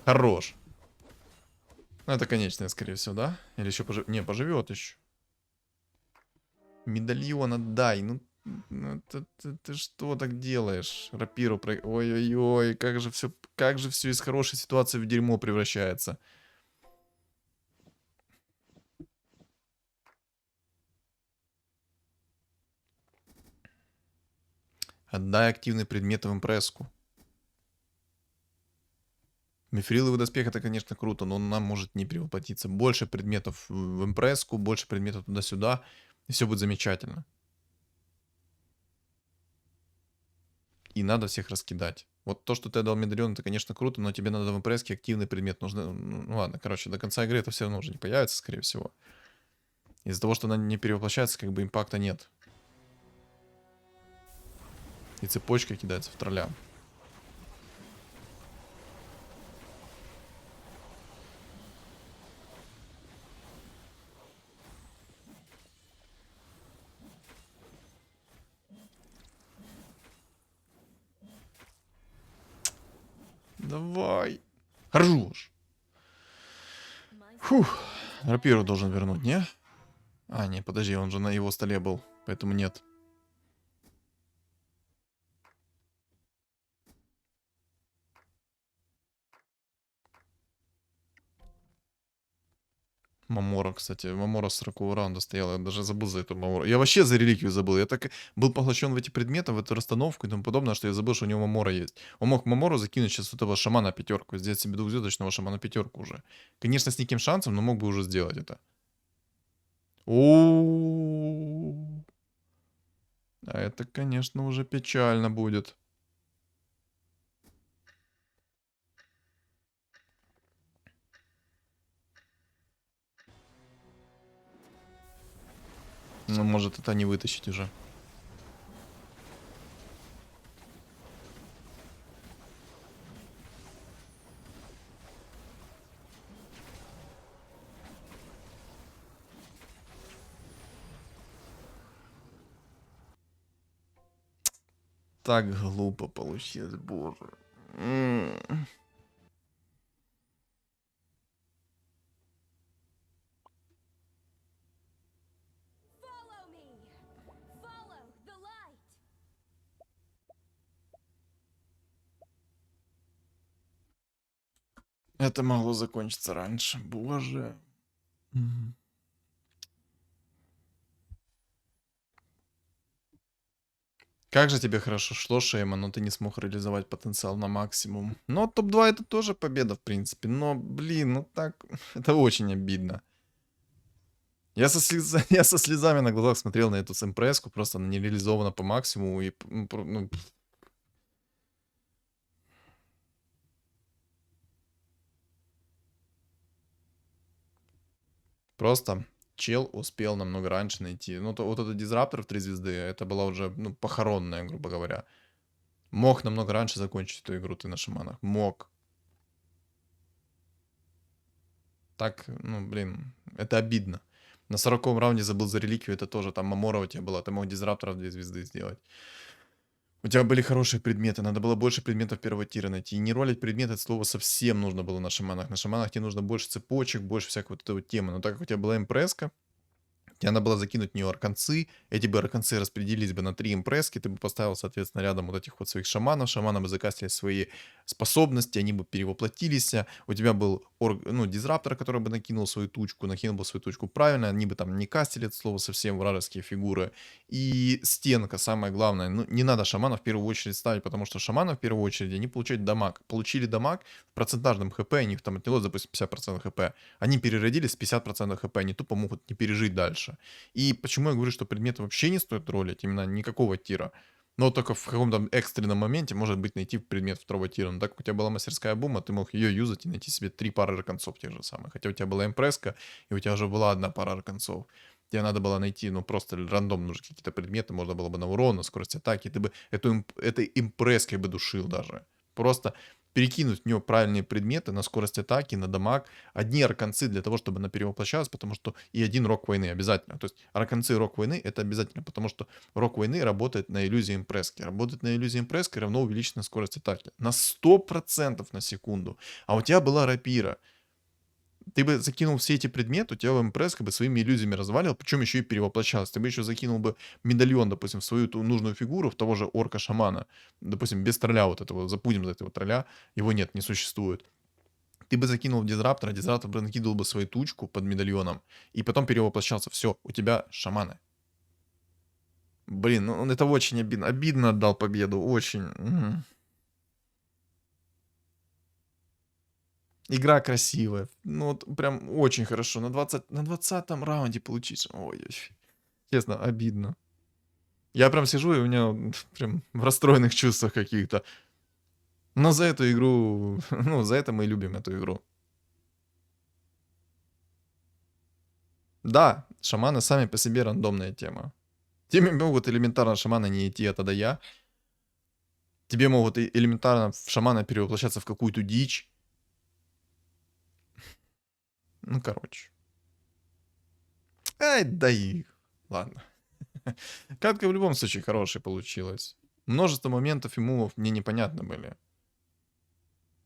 Хорош. Ну, это конечная, скорее всего, да? Или еще поживет? Не, поживет еще. Медальон отдай. Ну ты что так делаешь? Рапиру про... Ой-ой-ой, как же все из хорошей ситуации в дерьмо превращается. Отдай активный предмет в импресску. Мифриловый доспех это, конечно, круто, но он нам может не перевоплотиться. Больше предметов в импресску, больше предметов туда-сюда, и все будет замечательно. И надо всех раскидать. Вот то, что ты дал медальон, это, конечно, круто, но тебе надо в импресске активный предмет. Нужно, ну ладно, короче, до конца игры это все равно уже не появится, скорее всего. Из-за того, что она не перевоплощается, как бы импакта нет. И цепочка кидается в тролля. Давай. Хорош. Фух. Рапиру должен вернуть, не? А, не, подожди, он же на его столе был, поэтому нет. Мамора, кстати. Мамора с 40 раунда стояла. Я даже забыл за эту Мамору. Я вообще за реликвию забыл. Я так был поглощен в эти предметы, в эту расстановку и тому подобное, что я забыл, что у него Мамора есть. Он мог Мамору закинуть сейчас этого шамана пятерку. Сделать себе двухзвездочного шамана пятерку уже. Конечно, с неким шансом, но мог бы уже сделать это. О, а это, конечно, уже печально будет. Ну, может, это не вытащить уже. Так глупо получилось, боже. Это могло закончиться раньше. Боже. Мгм. Как же тебе хорошо шло, Шейма, но ты не смог реализовать потенциал на максимум. Но топ-2 это тоже победа, в принципе. Но, блин, ну так, это очень обидно. Я со слезами на глазах смотрел на эту импреску, просто она не реализована по максимуму. И, ну, просто чел успел намного раньше найти. Ну, вот этот дизраптор в 3 звезды, это была уже, ну, похоронная, грубо говоря. Мог намного раньше закончить эту игру ты на шаманах. Мог. Так, ну, блин, это обидно. На 40-м раунде забыл за реликвию, это тоже там Мамора у тебя была, ты мог дизрапторов 2 звезды сделать. У тебя были хорошие предметы, надо было больше предметов первого тира найти. И не ролить предметы, это слово совсем нужно было на шаманах. На шаманах тебе нужно больше цепочек, больше всякой вот этой вот темы. Но так как у тебя была импреска, тебе надо было закинуть в нее арканцы. Эти бы арканцы распределились бы на 3 импрески. Ты бы поставил, соответственно, рядом вот этих вот своих шаманов. Шаманы бы закастили свои способности, они бы перевоплотились. У тебя был ну, дизраптор, который бы накинул свою тучку, накинул бы свою тучку правильно. Они бы там не кастили это слово совсем, вражеские фигуры. И стенка, самое главное. Ну, не надо шамана в первую очередь ставить, потому что шаманы в первую очередь, они получают дамаг. Получили дамаг в процентажном хп, у них там отнялось, допустим, 50% хп. Они переродились с 50% хп, они тупо могут не пережить дальше. И почему я говорю, что предметы вообще не стоит ролить, именно никакого тира. Но только в каком-то экстренном моменте может быть найти предмет второго тира. Но так как у тебя была мастерская бума, ты мог ее юзать и найти себе 3 пары арканцов тех же самых. Хотя у тебя была импреска, и у тебя уже была одна пара арканцов. Тебе надо было найти, ну, просто рандом нужны какие-то предметы, можно было бы на урон, на скорость атаки, ты бы этой импреской бы душил даже. Просто перекинуть в нее правильные предметы на скорость атаки, на дамаг, одни арканцы для того, чтобы она перевоплощалась, потому что и один рок войны обязательно. То есть арканцы рок войны это обязательно, потому что рок войны работает на иллюзии импрески. Работает на иллюзии импрески равно увеличенная скорость атаки. На 100% на секунду. А у тебя была рапира. Ты бы закинул все эти предметы, у тебя импресс как бы своими иллюзиями развалил, причем еще и перевоплощалась. Ты бы еще закинул бы медальон, допустим, в свою ту нужную фигуру, в того же орка-шамана, допустим, без тролля вот этого, запудим за этого тролля, его нет, не существует. Ты бы закинул в дизраптора, дизраптор бы накидывал бы свою тучку под медальоном, и потом перевоплощался. Все, у тебя шаманы. Блин, ну это очень обидно. Обидно отдал победу, очень. Игра красивая. Ну вот прям очень хорошо. На 20-м раунде получить. Ой, честно, обидно. Я прям сижу, и у меня прям в расстроенных чувствах каких-то. Но за эту игру, ну, за это мы и любим эту игру. Да, шаманы сами по себе рандомная тема. Тебе могут элементарно шамана не идти от да я. Тебе могут элементарно в шамана перевоплощаться в какую-то дичь. Ну, короче. Ай, да и... Ладно. Катка в любом случае хорошая получилась. Множество моментов и мувов мне непонятны были.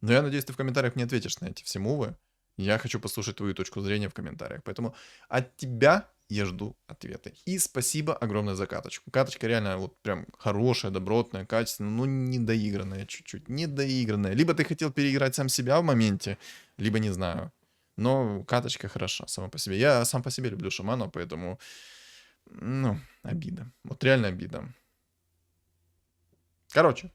Но я надеюсь, ты в комментариях не ответишь на эти все мувы. Я хочу послушать твою точку зрения в комментариях. Поэтому от тебя я жду ответы. И спасибо огромное за каточку. Каточка реально вот прям хорошая, добротная, качественная, но недоигранная чуть-чуть. Недоигранная. Либо ты хотел переиграть сам себя в моменте, либо не знаю. Но каточка хороша сама по себе. Я сам по себе люблю шамана, поэтому... Ну, обида. Вот реально обида. Короче,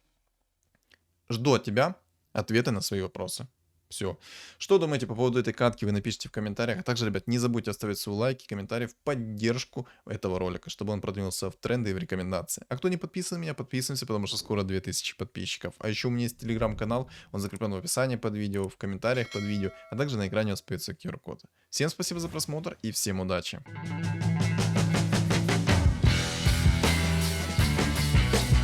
жду от тебя ответы на свои вопросы. Все. Что думаете по поводу этой катки, вы напишите в комментариях. А также, ребят, не забудьте оставить свой лайк и комментарий в поддержку этого ролика, чтобы он продвинулся в тренды и в рекомендации. А кто не подписан на меня, подписываемся, потому что скоро 2000 подписчиков. А еще у меня есть телеграм-канал, он закреплен в описании под видео, в комментариях под видео, а также на экране у вас появится QR-код. Всем спасибо за просмотр и всем удачи!